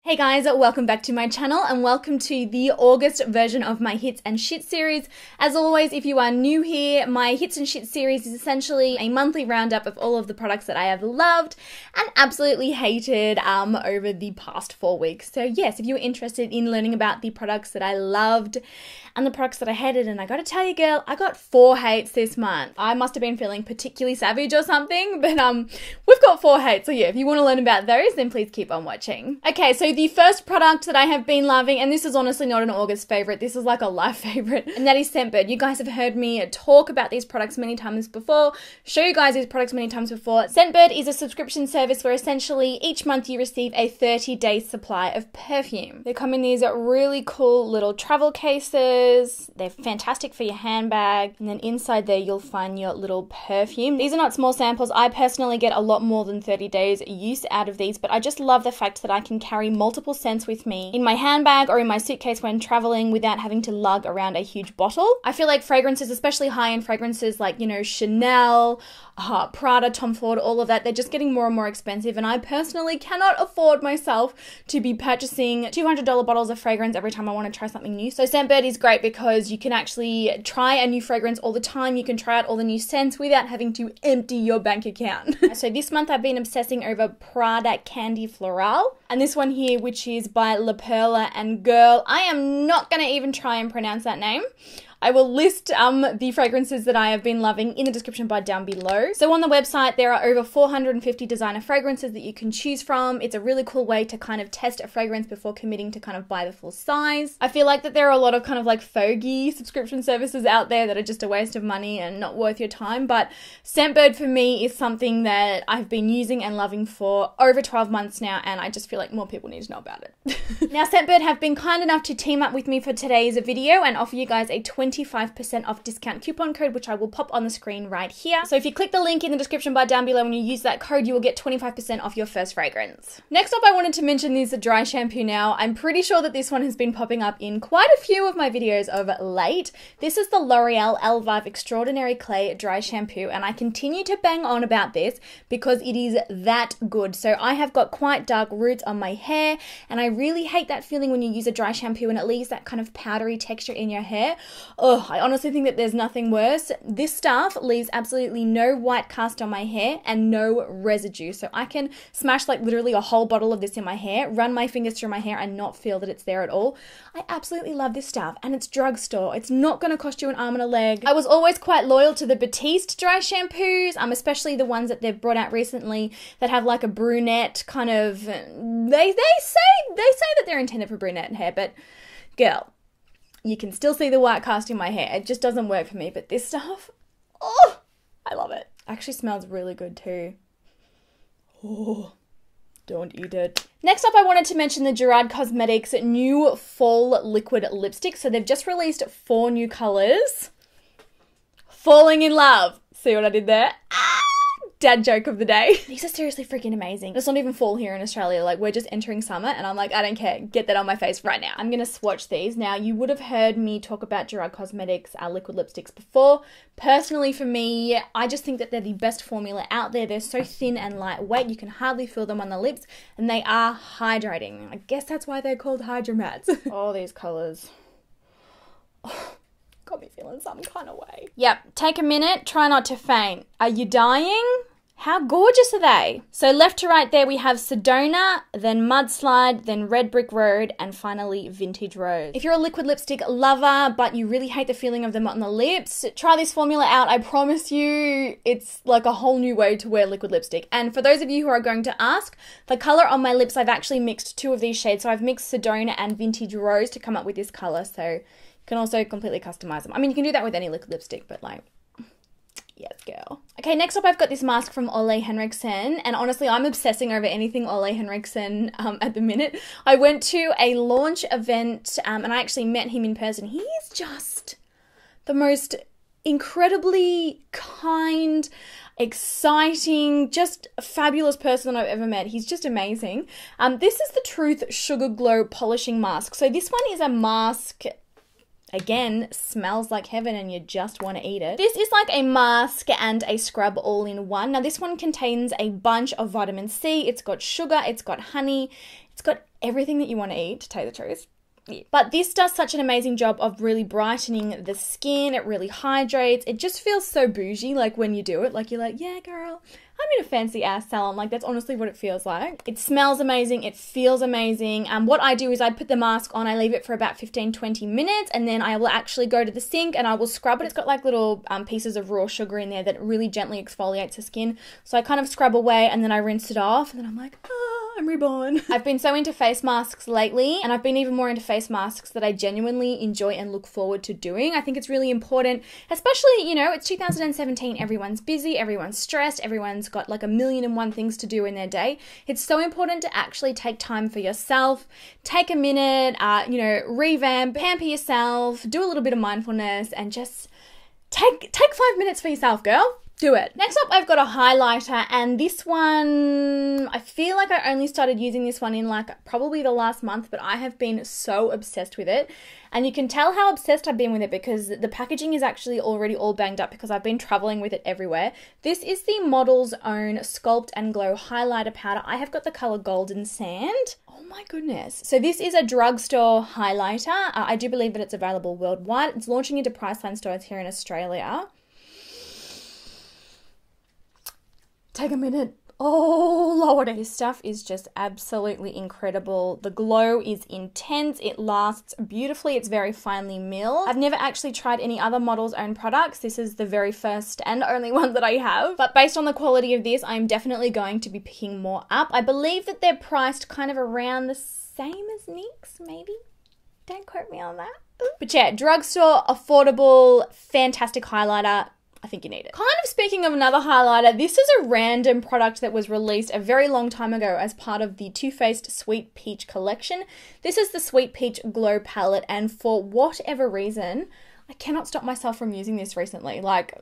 Hey guys, welcome back to my channel and welcome to the August version of my Hits and Shit series. As always, if you are new here, my Hits and Shit series is essentially a monthly roundup of all of the products that I have loved and absolutely hated over the past 4 weeks. So yes, if you're interested in learning about the products that I loved and the products that I hated, and I gotta tell you girl, I got 4 hates this month. I must have been feeling particularly savage or something, but we've got 4 hates. So yeah, if you want to learn about those, then please keep on watching. Okay, so the first product that I have been loving, and this is honestly not an August favorite, this is like a life favorite, and that is Scentbird. You guys have heard me talk about these products many times before, show you guys these products many times before. Scentbird is a subscription service where essentially each month you receive a 30-day supply of perfume. They come in these really cool little travel cases. They're fantastic for your handbag, and then inside there you'll find your little perfume. These are not small samples. I personally get a lot more than 30 days use out of these, but I just love the fact that I can carry multiple scents with me in my handbag or in my suitcase when traveling without having to lug around a huge bottle. I feel like fragrances, especially high-end fragrances like, you know, Chanel, Prada, Tom Ford, all of that, they're just getting more and more expensive, and I personally cannot afford myself to be purchasing $200 bottles of fragrance every time I want to try something new. So Scentbird is great because you can actually try a new fragrance all the time. You can try out all the new scents without having to empty your bank account. So this month I've been obsessing over Prada Candy Floral, and this one here, which is by LOreal, and girl, I am not going to even try and pronounce that name. I will list the fragrances that I have been loving in the description bar down below. So on the website, there are over 450 designer fragrances that you can choose from. It's a really cool way to kind of test a fragrance before committing to kind of buy the full size. I feel like that there are a lot of kind of like fogey subscription services out there that are just a waste of money and not worth your time. But Scentbird for me is something that I've been using and loving for over 12 months now, and I just feel like more people need to know about it. Now, Scentbird have been kind enough to team up with me for today's video and offer you guys a 25% off discount coupon code, which I will pop on the screen right here. So if you click the link in the description bar down below and you use that code, you will get 25% off your first fragrance. Next up, I wanted to mention this dry shampoo now. I'm pretty sure that this one has been popping up in quite a few of my videos of late. This is the L'Oreal Elvive Extraordinary Clay Dry Shampoo, and I continue to bang on about this because it is that good. So I have got quite dark roots on my hair, and I really hate that feeling when you use a dry shampoo and it leaves that kind of powdery texture in your hair. Oh, I honestly think that there's nothing worse. This stuff leaves absolutely no white cast on my hair and no residue. So I can smash like literally a whole bottle of this in my hair, run my fingers through my hair and not feel that it's there at all. I absolutely love this stuff, and it's drugstore. It's not going to cost you an arm and a leg. I was always quite loyal to the Batiste dry shampoos, especially the ones that they've brought out recently that have like a brunette kind of, they say that they're intended for brunette hair, but girl, you can still see the white cast in my hair. It just doesn't work for me, but this stuff, oh, I love it. Actually smells really good too. Oh, don't eat it. Next up, I wanted to mention the Jerrod Cosmetics new fall liquid lipstick. So they've just released 4 new colors. Falling in love. See what I did there? Dad joke of the day. These are seriously freaking amazing. It's not even fall here in Australia. Like, we're just entering summer and I'm like, I don't care. Get that on my face right now. I'm going to swatch these. Now, you would have heard me talk about Jerrod Cosmetics liquid lipsticks before. Personally, for me, I just think that they're the best formula out there. They're so thin and lightweight. You can hardly feel them on the lips, and they are hydrating. I guess that's why they're called Hydramats. Oh, these colors. Oh, got me feeling some kind of way. Yep, take a minute, try not to faint. Are you dying? How gorgeous are they? So left to right there we have Sedona, then Mudslide, then Red Brick Road, and finally Vintage Rose. If you're a liquid lipstick lover, but you really hate the feeling of them on the lips, try this formula out. I promise you, it's like a whole new way to wear liquid lipstick. And for those of you who are going to ask, the color on my lips, I've actually mixed 2 of these shades. So I've mixed Sedona and Vintage Rose to come up with this color. So you can also completely customize them. I mean, you can do that with any liquid lipstick, but like, yes, girl. Okay, next up I've got this mask from Ole Henrickson, and honestly I'm obsessing over anything Ole Henrickson at the minute. I went to a launch event and I actually met him in person. He is just the most incredibly kind, exciting, just a fabulous person I've ever met. He's just amazing. This is the Truth Sugar Glow Polishing Mask. So this one is a mask. Again, smells like heaven and you just want to eat it. This is like a mask and a scrub all in one. Now this one contains a bunch of vitamin C. It's got sugar, it's got honey, It's got everything that you want to eat, to tell you the truth. Yeah. But this does such an amazing job of really brightening the skin. It really hydrates. It just feels so bougie, like when you do it. Like you're like, yeah, girl, I'm in a fancy ass salon. Like that's honestly what it feels like. It smells amazing. It feels amazing. What I do is I put the mask on, I leave it for about 15-20 minutes, and then I will actually go to the sink and I will scrub it. It's got like little pieces of raw sugar in there that really gently exfoliates the skin. So I kind of scrub away and then I rinse it off, and then I'm like, I'm reborn. I've been so into face masks lately, and I've been even more into face masks that I genuinely enjoy and look forward to doing. I think it's really important, especially, you know, it's 2017, everyone's busy, everyone's stressed, everyone's got like 1,000,001 things to do in their day. It's so important to actually take time for yourself, take a minute, you know, revamp, pamper yourself, do a little bit of mindfulness, and just take 5 minutes for yourself, girl. Do it. Next up, I've got a highlighter, and this one, I feel like I only started using this one in like probably the last month, but I have been so obsessed with it. And you can tell how obsessed I've been with it because the packaging is actually already all banged up because I've been traveling with it everywhere. This is the Model's Own Sculpt and Glow Highlighter Powder. I have got the color Golden Sand. Oh my goodness. So this is a drugstore highlighter. I do believe that it's available worldwide. It's launching into Priceline stores here in Australia. Take a minute. Oh, Lord. This stuff is just absolutely incredible. The glow is intense. It lasts beautifully. It's very finely milled. I've never actually tried any other Model's Own products. This is the very first and only one that I have. But based on the quality of this, I'm definitely going to be picking more up. I believe that they're priced kind of around the same as NYX, maybe. Don't quote me on that. But yeah, drugstore, affordable, fantastic highlighter. I think you need it. Kind of speaking of another highlighter, this is a random product that was released a very long time ago as part of the Too Faced Sweet Peach collection. This is the Sweet Peach Glow Palette, and for whatever reason, I cannot stop myself from using this recently. Like,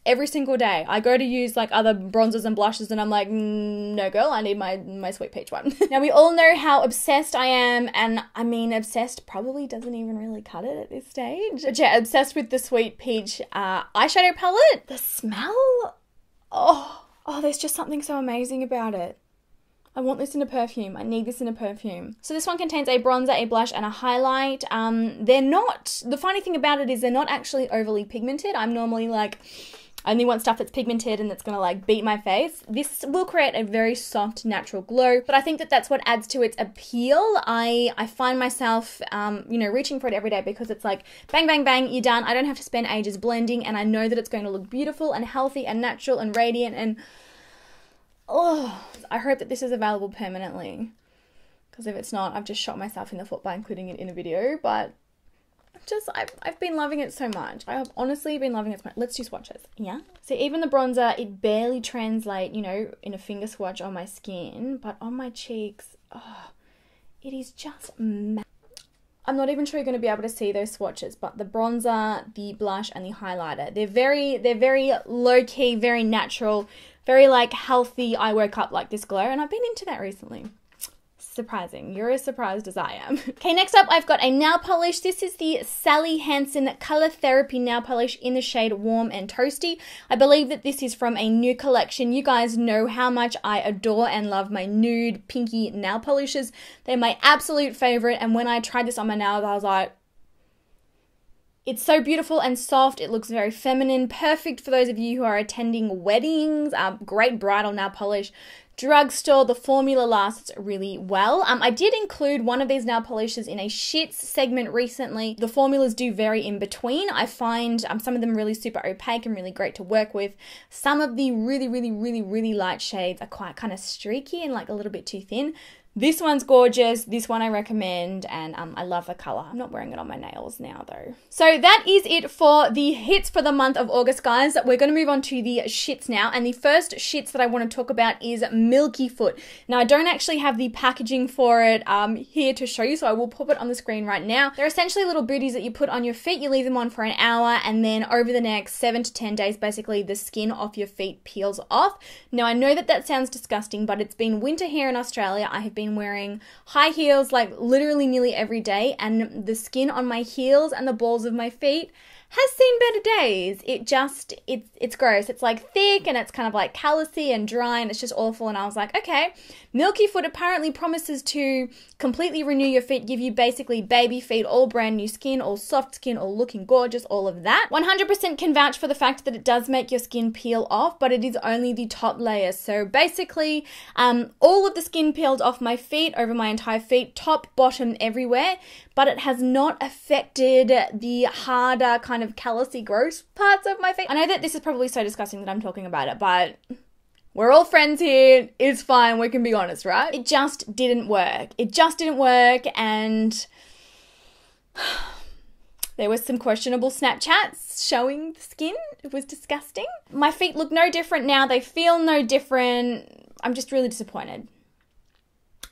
every single day. I go to use like other bronzers and blushes and I'm like, no girl, I need my Sweet Peach one. Now we all know how obsessed I am, and I mean obsessed probably doesn't even really cut it at this stage. But yeah, obsessed with the Sweet Peach eyeshadow palette. The smell, oh, there's just something so amazing about it. I want this in a perfume. I need this in a perfume. So this one contains a bronzer, a blush, and a highlight. They're not, the funny thing about it is they're not actually overly pigmented. I'm normally like, I only want stuff that's pigmented and that's gonna like beat my face. This will create a very soft, natural glow, but I think that that's what adds to its appeal. I find myself, you know, reaching for it every day because it's like, bang, bang, bang, you're done. I don't have to spend ages blending, and I know that it's going to look beautiful and healthy and natural and radiant, and oh, I hope that this is available permanently, because if it's not, I've just shot myself in the foot by including it in a video, but I've been loving it so much. I have honestly been loving it so much. Let's do swatches. Yeah. So even the bronzer, it barely translates, you know, in a finger swatch on my skin, but on my cheeks, oh, it is just I'm not even sure you're going to be able to see those swatches, but the bronzer, the blush, and the highlighter, they're very low-key, very natural, very like healthy. I woke up like this glow, and I've been into that recently. Surprising. You're as surprised as I am. Okay, next up I've got a nail polish. This is the Sally Hansen Color Therapy Nail Polish in the shade Warm and Toasty. I believe that this is from a new collection. You guys know how much I adore and love my nude pinky nail polishes. They're my absolute favorite, and when I tried this on my nails, I was like, it's so beautiful and soft. It looks very feminine, perfect for those of you who are attending weddings. Great bridal nail polish. Drugstore, the formula lasts really well. I did include one of these nail polishes in a shits segment recently. The formulas do vary in between. I find some of them really super opaque and really great to work with. Some of the really light shades are quite kind of streaky and like a little bit too thin. This one's gorgeous. This one I recommend, and I love the color. I'm not wearing it on my nails now though. So that is it for the hits for the month of August, guys. We're going to move on to the shits now, and the first shits that I want to talk about is Milky Foot. Now I don't actually have the packaging for it here to show you, so I will pop it on the screen right now. They're essentially little booties that you put on your feet. You leave them on for an hour, and then over the next 7 to 10 days, basically the skin off your feet peels off. Now I know that that sounds disgusting, but it's been winter here in Australia. I have been wearing high heels like literally nearly every day, and the skin on my heels and the balls of my feet has seen better days. It's gross. It's like thick and it's kind of like callousy and dry and it's just awful. And I was like, okay, Milky Foot apparently promises to completely renew your feet, give you basically baby feet, all brand new skin, all soft skin, all looking gorgeous, all of that. 100% can vouch for the fact that it does make your skin peel off, but it is only the top layer. So basically, all of the skin peeled off my feet, over my entire feet, top, bottom, everywhere, but it has not affected the harder kind of callousy gross parts of my feet. I know that this is probably so disgusting that I'm talking about it, but we're all friends here. It's fine. We can be honest, right? It just didn't work. It just didn't work, and there was some questionable Snapchats showing the skin. It was disgusting. My feet look no different now. They feel no different. I'm just really disappointed.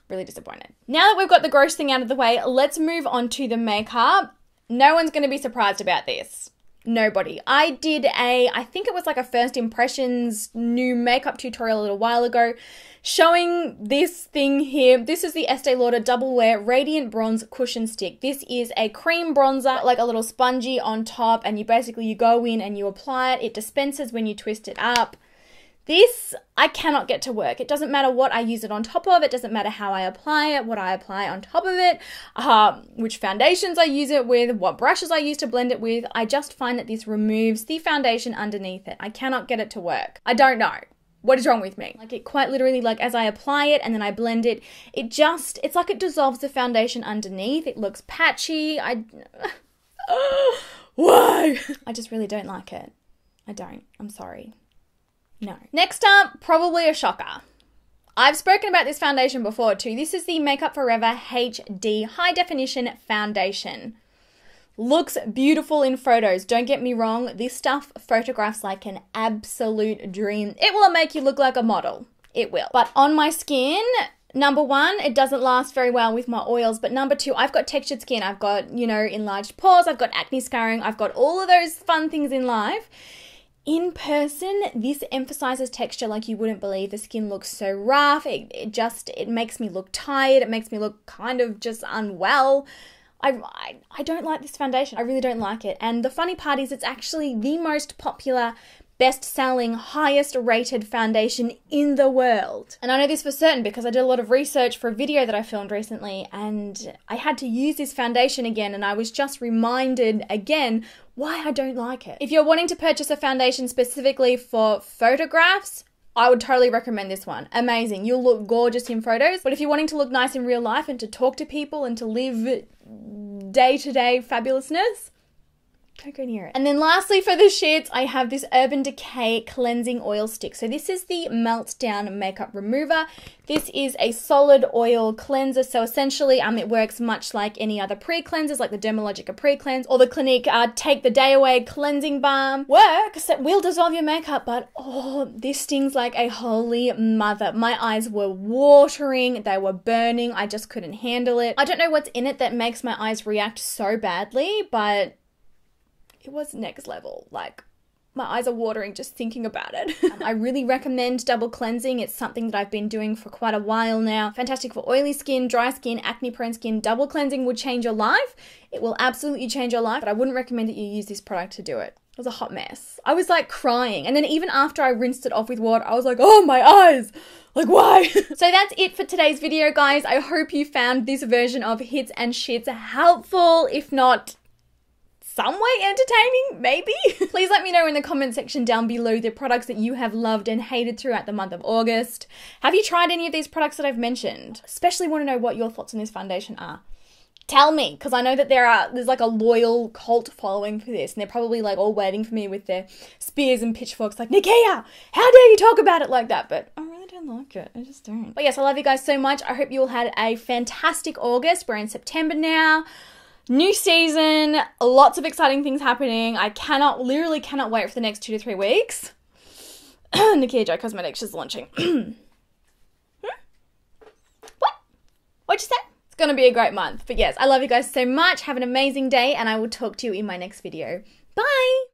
Really disappointed. Now that we've got the gross thing out of the way, let's move on to the makeup. No one's going to be surprised about this. Nobody. I did I think it was like a first impressions new makeup tutorial a little while ago showing this thing here. This is the Estee Lauder Double Wear Radiant Bronze Cushion Stick. This is a cream bronzer, like a little spongy on top, and you go in and you apply it. It dispenses when you twist it up. This, I cannot get to work. It doesn't matter what I use it on top of. It doesn't matter how I apply it, what I apply on top of it, which foundations I use it with, what brushes I use to blend it with. I just find that this removes the foundation underneath it. I cannot get it to work. I don't know. What is wrong with me? Like, it quite literally, like, as I apply it and then I blend it, it's like it dissolves the foundation underneath. It looks patchy. Why? I just really don't like it. I don't. I'm sorry. No. Next up, probably a shocker. I've spoken about this foundation before too. This is the Makeup Forever HD High Definition Foundation. Looks beautiful in photos. Don't get me wrong. This stuff photographs like an absolute dream. It will make you look like a model. It will. But on my skin, number one, it doesn't last very well with my oils. But number two, I've got textured skin. I've got, enlarged pores. I've got acne scarring. I've got all of those fun things in life. In person, this emphasizes texture like you wouldn't believe. The skin looks so rough. It makes me look tired. It makes me look kind of just unwell. I don't like this foundation. I really don't like it. And the funny part is it's actually the most popular, best-selling, highest-rated foundation in the world. And I know this for certain because I did a lot of research for a video that I filmed recently, and I had to use this foundation again, and I was just reminded again why I don't like it. If you're wanting to purchase a foundation specifically for photographs, I would totally recommend this one. Amazing. You'll look gorgeous in photos. But if you're wanting to look nice in real life and to talk to people and to live day-to-day fabulousness, don't go near it. And then lastly for the shits, I have this Urban Decay Cleansing Oil Stick. So this is the Meltdown Makeup Remover. This is a solid oil cleanser. So essentially, it works much like any other pre-cleansers, like the Dermalogica Pre-Cleanse or the Clinique Take the Day Away Cleansing Balm. Works, it will dissolve your makeup, but this stings like a holy mother. My eyes were watering, they were burning, I just couldn't handle it. I don't know what's in it that makes my eyes react so badly, but it was next level. Like, my eyes are watering just thinking about it. I really recommend double cleansing. It's something that I've been doing for quite a while now. Fantastic for oily skin, dry skin, acne-prone skin. Double cleansing would change your life. It will absolutely change your life, but I wouldn't recommend that you use this product to do it. It was a hot mess. I was like crying. And then even after I rinsed it off with water, I was like, oh, my eyes. Like, why? So that's it for today's video, guys. I hope you found this version of Hits and Shits helpful, if not some way entertaining, maybe? Please let me know in the comment section down below the products that you have loved and hated throughout the month of August. Have you tried any of these products that I've mentioned? Especially want to know what your thoughts on this foundation are. Tell me, because I know that there's like a loyal cult following for this, and they're probably like all waiting for me with their spears and pitchforks like, Nikkia, how dare you talk about it like that? But I really don't like it. I just don't. But yes, I love you guys so much. I hope you all had a fantastic August. We're in September now. New season, lots of exciting things happening. I literally cannot wait for the next 2 to 3 weeks. Jerrod Cosmetics is launching. What? What'd you say? It's gonna be a great month. But yes, I love you guys so much. Have an amazing day, and I will talk to you in my next video. Bye!